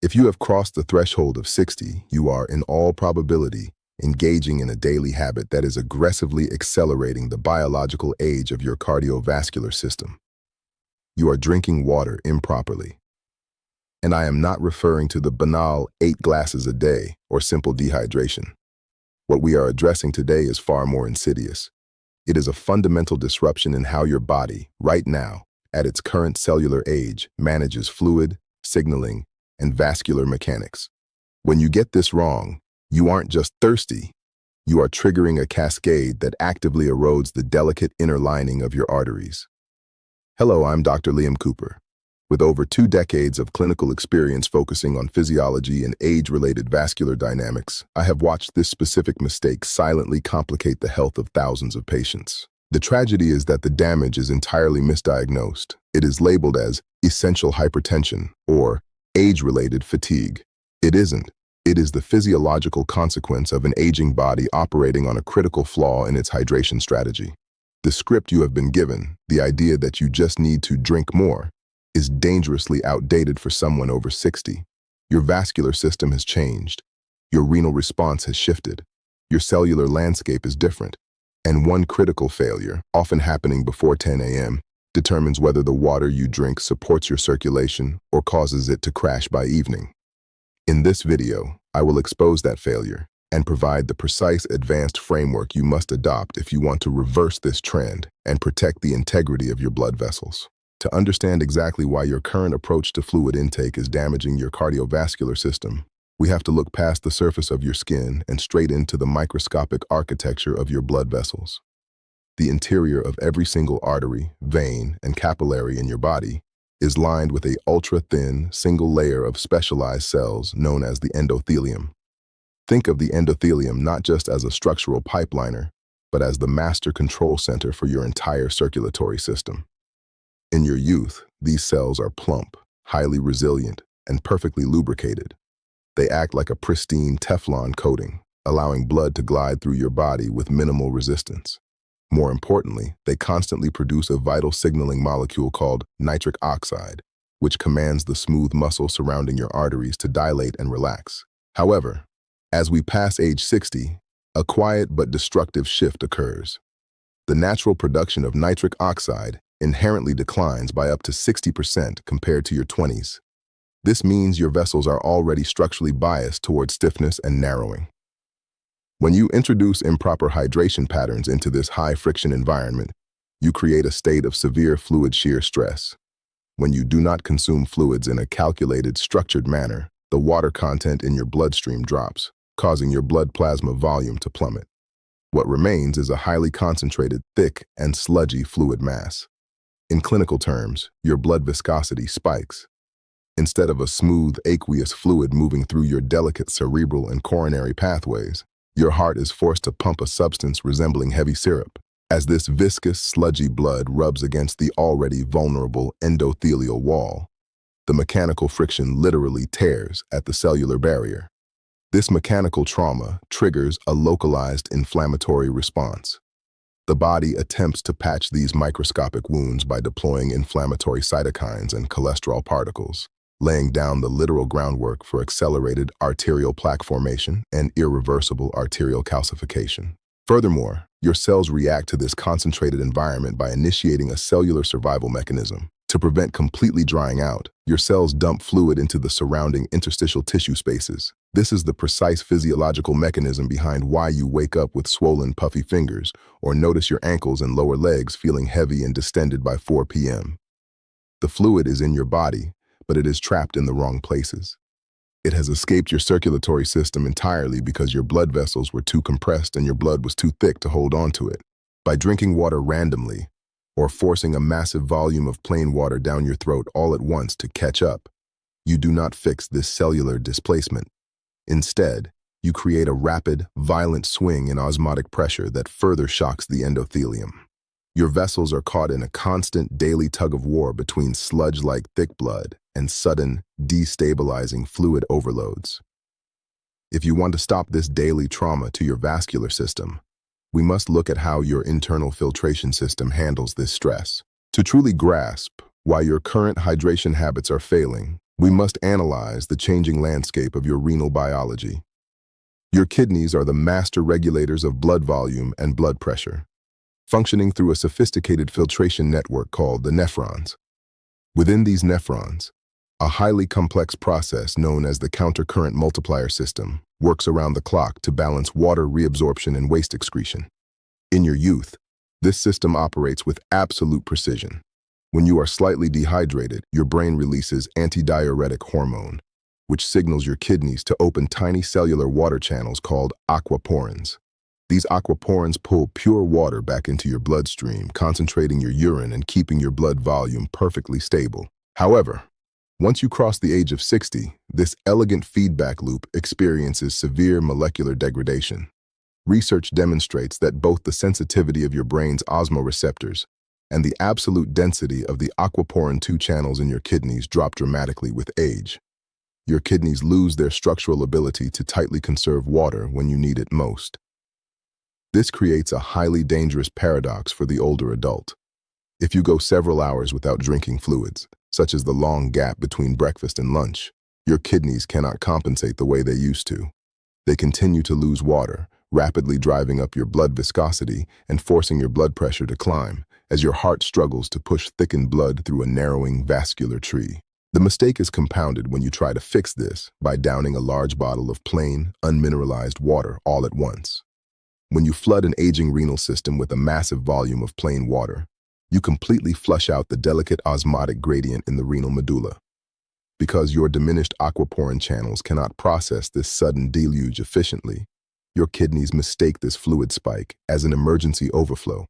If you have crossed the threshold of 60, you are, in all probability, engaging in a daily habit that is aggressively accelerating the biological age of your cardiovascular system. You are drinking water improperly. And I am not referring to the banal 8 glasses a day or simple dehydration. What we are addressing today is far more insidious. It is a fundamental disruption in how your body, right now, at its current cellular age, manages fluid, signaling, and vascular mechanics. When you get this wrong, you aren't just thirsty, you are triggering a cascade that actively erodes the delicate inner lining of your arteries. Hello, I'm Dr. Liam Cooper. With over 2 decades of clinical experience focusing on physiology and age-related vascular dynamics, I have watched this specific mistake silently complicate the health of thousands of patients. The tragedy is that the damage is entirely misdiagnosed. It is labeled as essential hypertension or age-related fatigue. It isn't. It is the physiological consequence of an aging body operating on a critical flaw in its hydration strategy. The script you have been given, the idea that you just need to drink more, is dangerously outdated for someone over 60. Your vascular system has changed. Your renal response has shifted. Your cellular landscape is different. And one critical failure, often happening before 10 a.m., determines whether the water you drink supports your circulation or causes it to crash by evening. In this video, I will expose that failure and provide the precise advanced framework you must adopt if you want to reverse this trend and protect the integrity of your blood vessels. To understand exactly why your current approach to fluid intake is damaging your cardiovascular system, we have to look past the surface of your skin and straight into the microscopic architecture of your blood vessels. The interior of every single artery, vein, and capillary in your body is lined with an ultra-thin, single layer of specialized cells known as the endothelium. Think of the endothelium not just as a structural pipeliner, but as the master control center for your entire circulatory system. In your youth, these cells are plump, highly resilient, and perfectly lubricated. They act like a pristine Teflon coating, allowing blood to glide through your body with minimal resistance. More importantly, they constantly produce a vital signaling molecule called nitric oxide, which commands the smooth muscle surrounding your arteries to dilate and relax. However, as we pass age 60, a quiet but destructive shift occurs. The natural production of nitric oxide inherently declines by up to 60% compared to your 20s. This means your vessels are already structurally biased towards stiffness and narrowing. When you introduce improper hydration patterns into this high-friction environment, you create a state of severe fluid shear stress. When you do not consume fluids in a calculated, structured manner, the water content in your bloodstream drops, causing your blood plasma volume to plummet. What remains is a highly concentrated, thick, and sludgy fluid mass. In clinical terms, your blood viscosity spikes. Instead of a smooth, aqueous fluid moving through your delicate cerebral and coronary pathways, your heart is forced to pump a substance resembling heavy syrup. As this viscous, sludgy blood rubs against the already vulnerable endothelial wall, the mechanical friction literally tears at the cellular barrier. This mechanical trauma triggers a localized inflammatory response. The body attempts to patch these microscopic wounds by deploying inflammatory cytokines and cholesterol particles, laying down the literal groundwork for accelerated arterial plaque formation and irreversible arterial calcification. Furthermore, your cells react to this concentrated environment by initiating a cellular survival mechanism. To prevent completely drying out, your cells dump fluid into the surrounding interstitial tissue spaces. This is the precise physiological mechanism behind why you wake up with swollen, puffy fingers or notice your ankles and lower legs feeling heavy and distended by 4 p.m. The fluid is in your body, but it is trapped in the wrong places. It has escaped your circulatory system entirely because your blood vessels were too compressed and your blood was too thick to hold on to it. By drinking water randomly, or forcing a massive volume of plain water down your throat all at once to catch up, you do not fix this cellular displacement. Instead, you create a rapid, violent swing in osmotic pressure that further shocks the endothelium. Your vessels are caught in a constant daily tug-of-war between sludge-like thick blood and sudden, destabilizing fluid overloads. If you want to stop this daily trauma to your vascular system, we must look at how your internal filtration system handles this stress. To truly grasp why your current hydration habits are failing, We must analyze the changing landscape of your renal biology. Your kidneys are the master regulators of blood volume and blood pressure, functioning through a sophisticated filtration network called the nephrons. Within these nephrons, a highly complex process known as the countercurrent multiplier system works around the clock to balance water reabsorption and waste excretion. In your youth, this system operates with absolute precision. When you are slightly dehydrated, your brain releases antidiuretic hormone, which signals your kidneys to open tiny cellular water channels called aquaporins. These aquaporins pull pure water back into your bloodstream, concentrating your urine and keeping your blood volume perfectly stable. However, once you cross the age of 60, this elegant feedback loop experiences severe molecular degradation. Research demonstrates that both the sensitivity of your brain's osmoreceptors and the absolute density of the aquaporin 2 channels in your kidneys drop dramatically with age. Your kidneys lose their structural ability to tightly conserve water when you need it most. This creates a highly dangerous paradox for the older adult. If you go several hours without drinking fluids, such as the long gap between breakfast and lunch, your kidneys cannot compensate the way they used to. They continue to lose water, rapidly driving up your blood viscosity and forcing your blood pressure to climb, as your heart struggles to push thickened blood through a narrowing vascular tree. The mistake is compounded when you try to fix this by downing a large bottle of plain, unmineralized water all at once. When you flood an aging renal system with a massive volume of plain water, you completely flush out the delicate osmotic gradient in the renal medulla. Because your diminished aquaporin channels cannot process this sudden deluge efficiently, your kidneys mistake this fluid spike as an emergency overflow.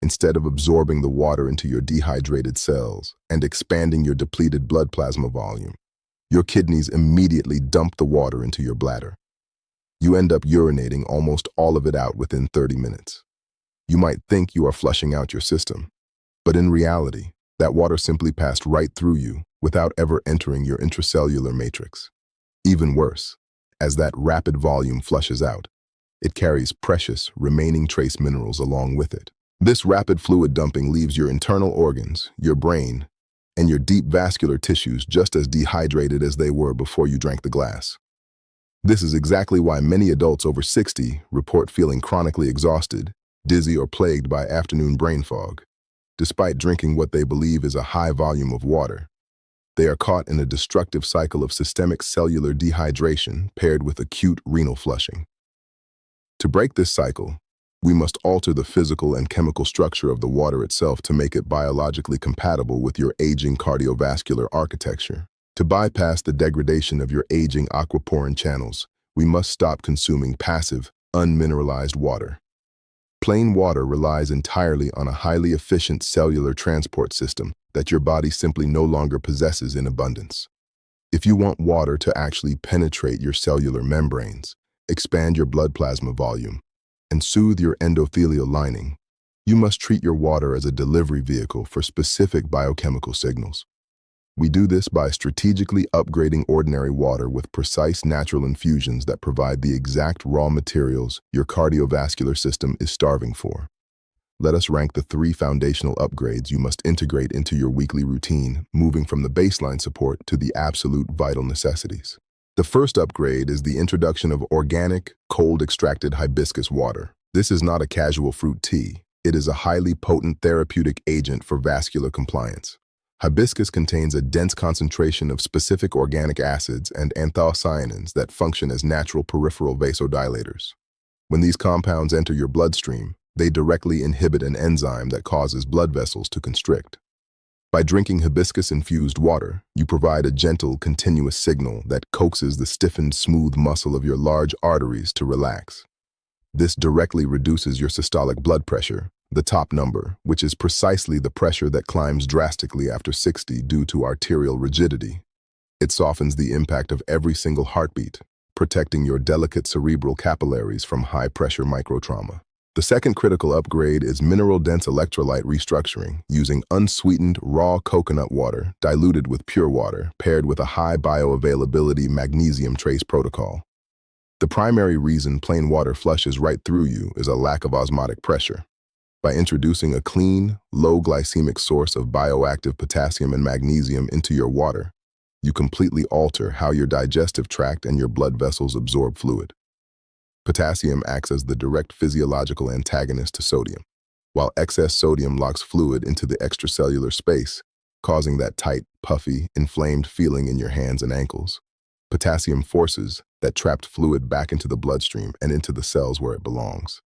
Instead of absorbing the water into your dehydrated cells and expanding your depleted blood plasma volume, your kidneys immediately dump the water into your bladder. You end up urinating almost all of it out within 30 minutes. You might think you are flushing out your system, but in reality, that water simply passed right through you without ever entering your intracellular matrix. Even worse, as that rapid volume flushes out, it carries precious, remaining trace minerals along with it. This rapid fluid dumping leaves your internal organs, your brain, and your deep vascular tissues just as dehydrated as they were before you drank the glass. This is exactly why many adults over 60 report feeling chronically exhausted, dizzy, or plagued by afternoon brain fog. Despite drinking what they believe is a high volume of water, they are caught in a destructive cycle of systemic cellular dehydration paired with acute renal flushing. To break this cycle, we must alter the physical and chemical structure of the water itself to make it biologically compatible with your aging cardiovascular architecture. To bypass the degradation of your aging aquaporin channels, we must stop consuming passive, unmineralized water. Plain water relies entirely on a highly efficient cellular transport system that your body simply no longer possesses in abundance. If you want water to actually penetrate your cellular membranes, expand your blood plasma volume, and soothe your endothelial lining, you must treat your water as a delivery vehicle for specific biochemical signals. We do this by strategically upgrading ordinary water with precise natural infusions that provide the exact raw materials your cardiovascular system is starving for. Let us rank the 3 foundational upgrades you must integrate into your weekly routine, moving from the baseline support to the absolute vital necessities. The first upgrade is the introduction of organic, cold-extracted hibiscus water. This is not a casual fruit tea. It is a highly potent therapeutic agent for vascular compliance. Hibiscus contains a dense concentration of specific organic acids and anthocyanins that function as natural peripheral vasodilators. When these compounds enter your bloodstream, they directly inhibit an enzyme that causes blood vessels to constrict. By drinking hibiscus-infused water, you provide a gentle, continuous signal that coaxes the stiffened, smooth muscle of your large arteries to relax. This directly reduces your systolic blood pressure, the top number, which is precisely the pressure that climbs drastically after 60 due to arterial rigidity. It softens the impact of every single heartbeat, protecting your delicate cerebral capillaries from high-pressure microtrauma. The second critical upgrade is mineral-dense electrolyte restructuring using unsweetened raw coconut water diluted with pure water paired with a high bioavailability magnesium trace protocol. The primary reason plain water flushes right through you is a lack of osmotic pressure. By introducing a clean, low glycemic source of bioactive potassium and magnesium into your water, you completely alter how your digestive tract and your blood vessels absorb fluid. Potassium acts as the direct physiological antagonist to sodium, while excess sodium locks fluid into the extracellular space, causing that tight, puffy, inflamed feeling in your hands and ankles. Potassium forces that trapped fluid back into the bloodstream and into the cells where it belongs.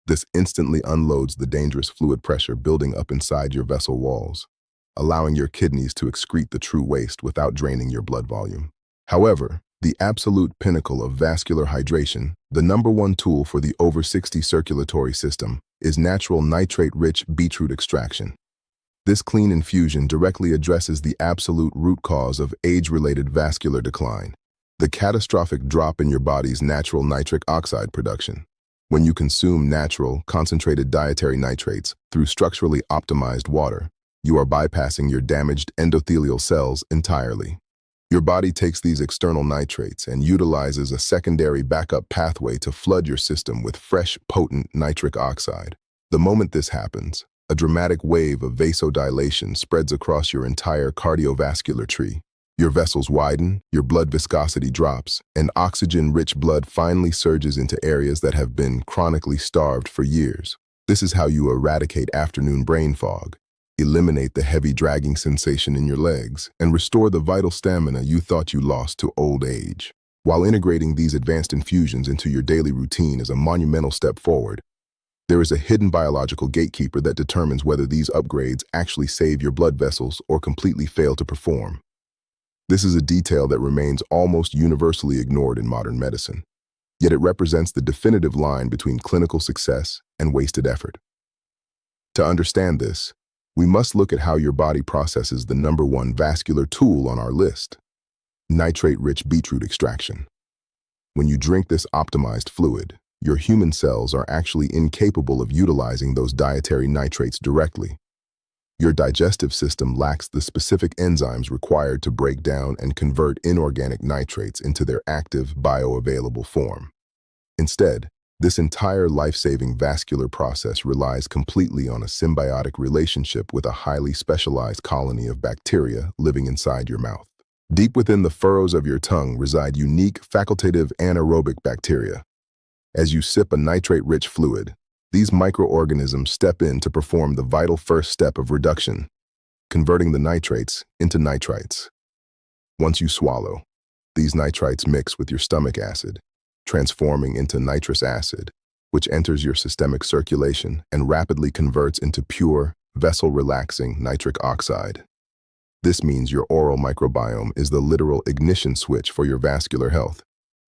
This instantly unloads the dangerous fluid pressure building up inside your vessel walls, allowing your kidneys to excrete the true waste without draining your blood volume. However, the absolute pinnacle of vascular hydration, the #1 tool for the over 60 circulatory system, is natural nitrate-rich beetroot extraction. This clean infusion directly addresses the absolute root cause of age-related vascular decline, the catastrophic drop in your body's natural nitric oxide production. When you consume natural, concentrated dietary nitrates through structurally optimized water, you are bypassing your damaged endothelial cells entirely. Your body takes these external nitrates and utilizes a secondary backup pathway to flood your system with fresh, potent nitric oxide. The moment this happens, a dramatic wave of vasodilation spreads across your entire cardiovascular tree. Your vessels widen, your blood viscosity drops, and oxygen-rich blood finally surges into areas that have been chronically starved for years. This is how you eradicate afternoon brain fog, eliminate the heavy dragging sensation in your legs, and restore the vital stamina you thought you lost to old age. While integrating these advanced infusions into your daily routine is a monumental step forward, there is a hidden biological gatekeeper that determines whether these upgrades actually save your blood vessels or completely fail to perform. This is a detail that remains almost universally ignored in modern medicine, yet it represents the definitive line between clinical success and wasted effort. To understand this, we must look at how your body processes the #1 vascular tool on our list: nitrate-rich beetroot extraction. When you drink this optimized fluid, your human cells are actually incapable of utilizing those dietary nitrates directly. Your digestive system lacks the specific enzymes required to break down and convert inorganic nitrates into their active, bioavailable form. Instead, this entire life-saving vascular process relies completely on a symbiotic relationship with a highly specialized colony of bacteria living inside your mouth. Deep within the furrows of your tongue reside unique facultative anaerobic bacteria. As you sip a nitrate-rich fluid, these microorganisms step in to perform the vital first step of reduction, converting the nitrates into nitrites. Once you swallow, these nitrites mix with your stomach acid, transforming into nitrous acid, which enters your systemic circulation and rapidly converts into pure, vessel-relaxing nitric oxide. This means your oral microbiome is the literal ignition switch for your vascular health.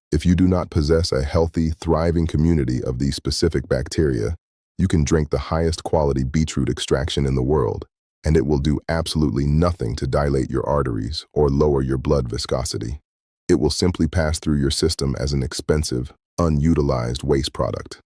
If you do not possess a healthy, thriving community of these specific bacteria, you can drink the highest quality beetroot extraction in the world, and it will do absolutely nothing to dilate your arteries or lower your blood viscosity. It will simply pass through your system as an expensive, unutilized waste product.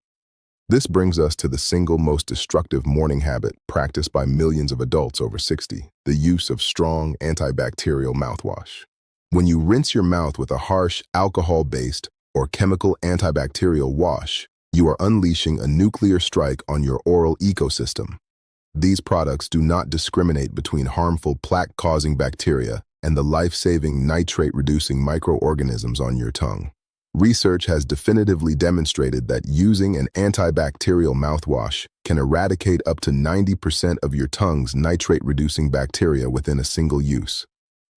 This brings us to the single most destructive morning habit practiced by millions of adults over 60, the use of strong antibacterial mouthwash. When you rinse your mouth with a harsh, alcohol-based or chemical antibacterial wash, you are unleashing a nuclear strike on your oral ecosystem. These products do not discriminate between harmful plaque-causing bacteria and the life-saving nitrate-reducing microorganisms on your tongue. Research has definitively demonstrated that using an antibacterial mouthwash can eradicate up to 90% of your tongue's nitrate-reducing bacteria within a single use.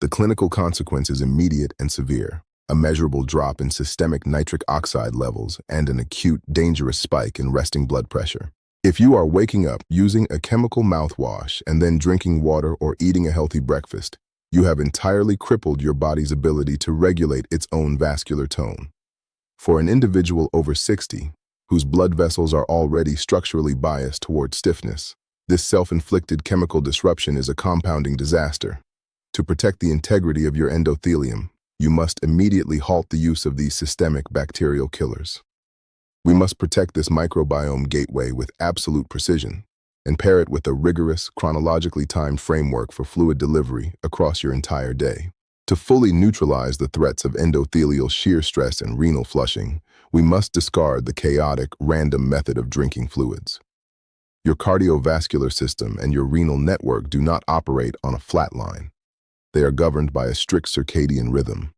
The clinical consequence is immediate and severe: a measurable drop in systemic nitric oxide levels and an acute, dangerous spike in resting blood pressure. If you are waking up using a chemical mouthwash and then drinking water or eating a healthy breakfast, you have entirely crippled your body's ability to regulate its own vascular tone. For an individual over 60, whose blood vessels are already structurally biased toward stiffness, this self-inflicted chemical disruption is a compounding disaster. To protect the integrity of your endothelium, you must immediately halt the use of these systemic bacterial killers. We must protect this microbiome gateway with absolute precision and pair it with a rigorous, chronologically timed framework for fluid delivery across your entire day. To fully neutralize the threats of endothelial shear stress and renal flushing, we must discard the chaotic, random method of drinking fluids. Your cardiovascular system and your renal network do not operate on a flat line. They are governed by a strict circadian rhythm.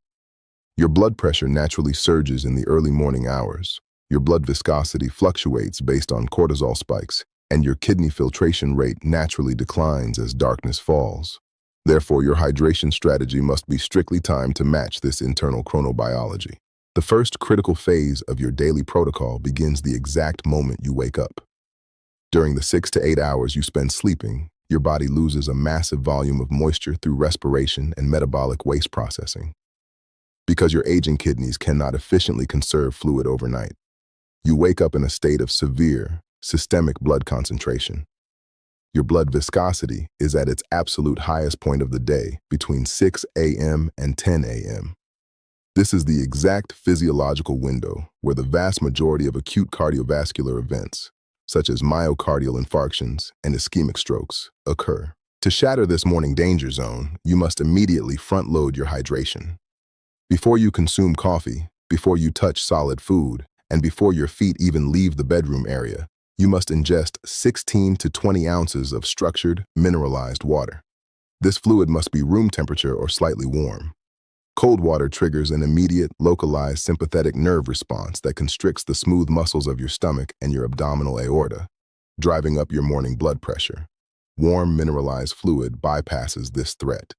Your blood pressure naturally surges in the early morning hours. Your blood viscosity fluctuates based on cortisol spikes, and your kidney filtration rate naturally declines as darkness falls. Therefore, your hydration strategy must be strictly timed to match this internal chronobiology. The first critical phase of your daily protocol begins the exact moment you wake up. During the 6 to 8 hours you spend sleeping, your body loses a massive volume of moisture through respiration and metabolic waste processing. Because your aging kidneys cannot efficiently conserve fluid overnight, you wake up in a state of severe, systemic blood concentration. Your blood viscosity is at its absolute highest point of the day, between 6 a.m. and 10 a.m. This is the exact physiological window where the vast majority of acute cardiovascular events, such as myocardial infarctions and ischemic strokes, occur. To shatter this morning danger zone, you must immediately front-load your hydration. Before you consume coffee, before you touch solid food, and before your feet even leave the bedroom area, you must ingest 16 to 20 ounces of structured, mineralized water. This fluid must be room temperature or slightly warm. Cold water triggers an immediate, localized sympathetic nerve response that constricts the smooth muscles of your stomach and your abdominal aorta, driving up your morning blood pressure. Warm, mineralized fluid bypasses this threat,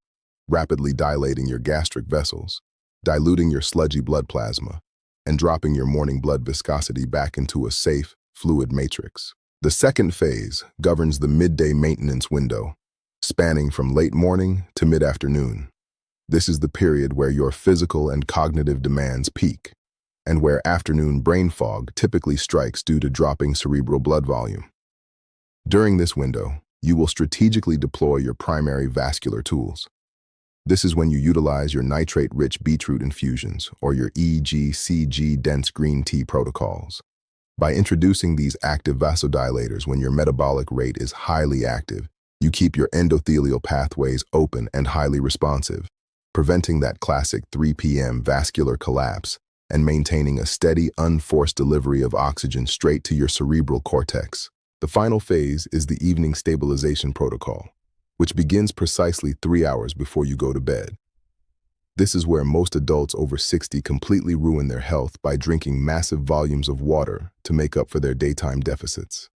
rapidly dilating your gastric vessels, diluting your sludgy blood plasma, and dropping your morning blood viscosity back into a safe, fluid matrix. The second phase governs the midday maintenance window, spanning from late morning to mid-afternoon. This is the period where your physical and cognitive demands peak, and where afternoon brain fog typically strikes due to dropping cerebral blood volume. During this window, you will strategically deploy your primary vascular tools. This is when you utilize your nitrate-rich beetroot infusions or your EGCG dense green tea protocols. By introducing these active vasodilators when your metabolic rate is highly active, you keep your endothelial pathways open and highly responsive, preventing that classic 3 p.m. vascular collapse and maintaining a steady, unforced delivery of oxygen straight to your cerebral cortex. The final phase is the evening stabilization protocol, which begins precisely 3 hours before you go to bed. This is where most adults over 60 completely ruin their health by drinking massive volumes of water to make up for their daytime deficits.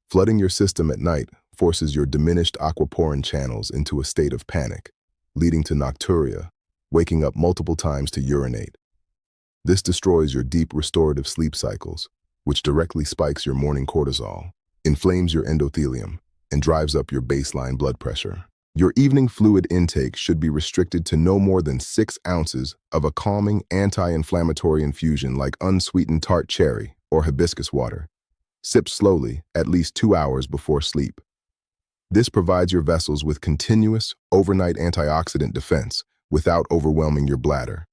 Flooding your system at night forces your diminished aquaporin channels into a state of panic, leading to nocturia, waking up multiple times to urinate. This destroys your deep restorative sleep cycles, which directly spikes your morning cortisol, inflames your endothelium, and drives up your baseline blood pressure. Your evening fluid intake should be restricted to no more than 6 ounces of a calming anti-inflammatory infusion like unsweetened tart cherry or hibiscus water. Sip slowly at least 2 hours before sleep. This provides your vessels with continuous, overnight antioxidant defense without overwhelming your bladder.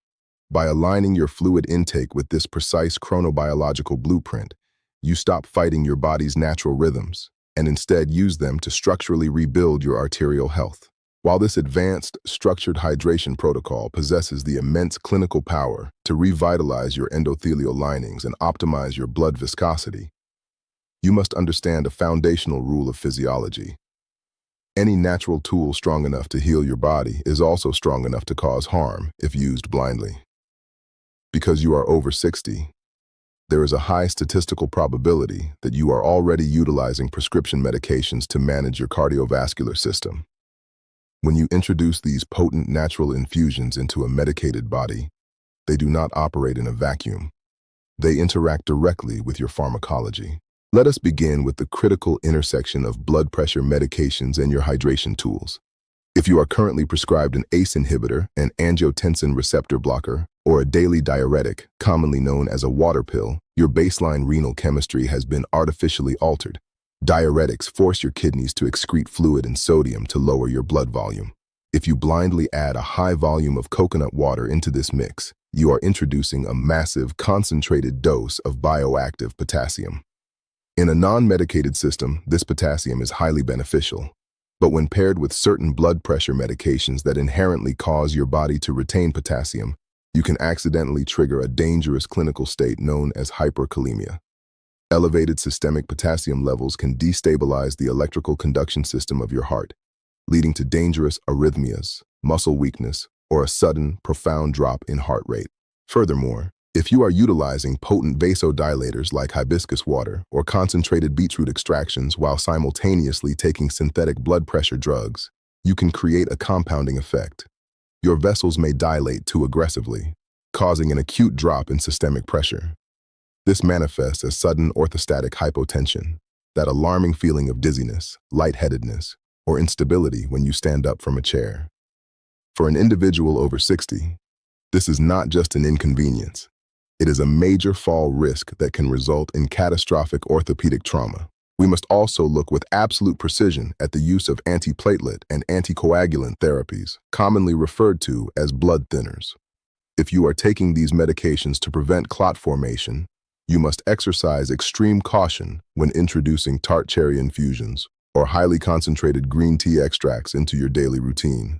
By aligning your fluid intake with this precise chronobiological blueprint, you stop fighting your body's natural rhythms and instead use them to structurally rebuild your arterial health. While this advanced, structured hydration protocol possesses the immense clinical power to revitalize your endothelial linings and optimize your blood viscosity, you must understand a foundational rule of physiology. Any natural tool strong enough to heal your body is also strong enough to cause harm if used blindly. Because you are over 60, there is a high statistical probability that you are already utilizing prescription medications to manage your cardiovascular system. When you introduce these potent natural infusions into a medicated body, they do not operate in a vacuum. They interact directly with your pharmacology. Let us begin with the critical intersection of blood pressure medications and your hydration tools. If you are currently prescribed an ACE inhibitor, an angiotensin receptor blocker, or a daily diuretic, commonly known as a water pill, your baseline renal chemistry has been artificially altered. Diuretics force your kidneys to excrete fluid and sodium to lower your blood volume. If you blindly add a high volume of coconut water into this mix, you are introducing a massive, concentrated dose of bioactive potassium. In a non-medicated system, this potassium is highly beneficial. But when paired with certain blood pressure medications that inherently cause your body to retain potassium, you can accidentally trigger a dangerous clinical state known as hyperkalemia. Elevated systemic potassium levels can destabilize the electrical conduction system of your heart, leading to dangerous arrhythmias, muscle weakness, or a sudden, profound drop in heart rate. Furthermore, if you are utilizing potent vasodilators like hibiscus water or concentrated beetroot extractions while simultaneously taking synthetic blood pressure drugs, you can create a compounding effect. Your vessels may dilate too aggressively, causing an acute drop in systemic pressure. This manifests as sudden orthostatic hypotension, that alarming feeling of dizziness, lightheadedness, or instability when you stand up from a chair. For an individual over 60, this is not just an inconvenience. It is a major fall risk that can result in catastrophic orthopedic trauma. We must also look with absolute precision at the use of antiplatelet and anticoagulant therapies, commonly referred to as blood thinners. If you are taking these medications to prevent clot formation, you must exercise extreme caution when introducing tart cherry infusions or highly concentrated green tea extracts into your daily routine.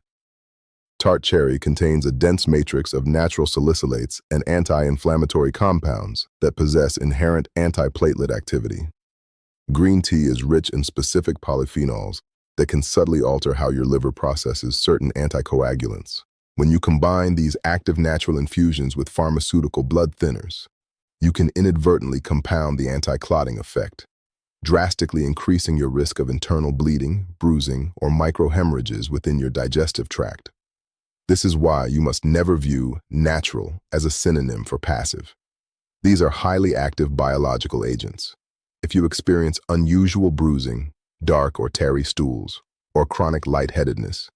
Tart cherry contains a dense matrix of natural salicylates and anti-inflammatory compounds that possess inherent antiplatelet activity. Green tea is rich in specific polyphenols that can subtly alter how your liver processes certain anticoagulants. When you combine these active natural infusions with pharmaceutical blood thinners, you can inadvertently compound the anti-clotting effect, drastically increasing your risk of internal bleeding, bruising, or microhemorrhages within your digestive tract. This is why you must never view natural as a synonym for passive. These are highly active biological agents. If you experience unusual bruising, dark or tarry stools, or chronic lightheadedness,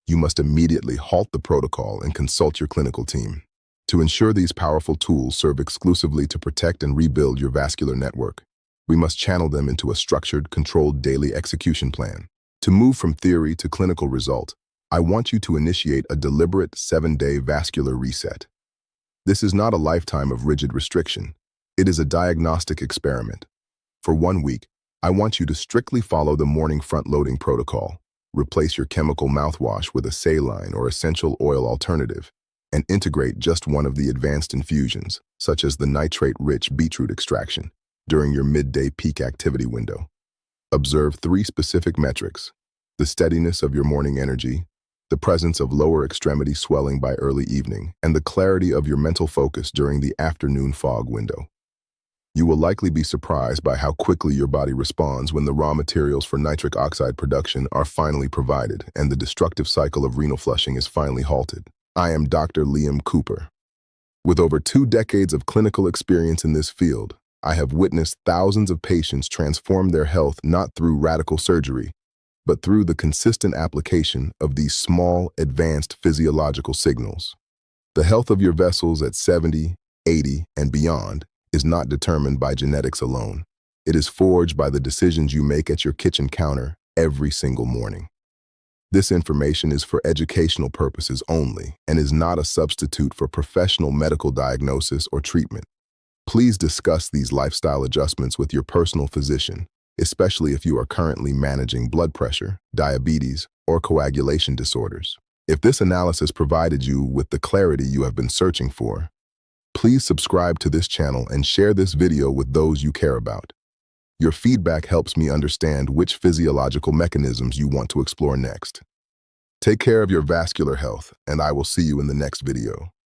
you must immediately halt the protocol and consult your clinical team. To ensure these powerful tools serve exclusively to protect and rebuild your vascular network, we must channel them into a structured, controlled daily execution plan. To move from theory to clinical result, I want you to initiate a deliberate 7-day vascular reset. This is not a lifetime of rigid restriction. It is a diagnostic experiment. For 1 week, I want you to strictly follow the morning front-loading protocol. Replace your chemical mouthwash with a saline or essential oil alternative, and integrate just one of the advanced infusions, such as the nitrate-rich beetroot extraction, during your midday peak activity window. Observe 3 specific metrics: the steadiness of your morning energy, the presence of lower extremity swelling by early evening, and the clarity of your mental focus during the afternoon fog window. You will likely be surprised by how quickly your body responds when the raw materials for nitric oxide production are finally provided and the destructive cycle of renal flushing is finally halted. I am Dr. Liam Cooper. With over 2 decades of clinical experience in this field, I have witnessed thousands of patients transform their health not through radical surgery, but through the consistent application of these small, advanced physiological signals. The health of your vessels at 70, 80, and beyond is not determined by genetics alone. It is forged by the decisions you make at your kitchen counter every single morning. This information is for educational purposes only and is not a substitute for professional medical diagnosis or treatment. Please discuss these lifestyle adjustments with your personal physician, especially if you are currently managing blood pressure, diabetes, or coagulation disorders. If this analysis provided you with the clarity you have been searching for, please subscribe to this channel and share this video with those you care about. Your feedback helps me understand which physiological mechanisms you want to explore next. Take care of your vascular health, and I will see you in the next video.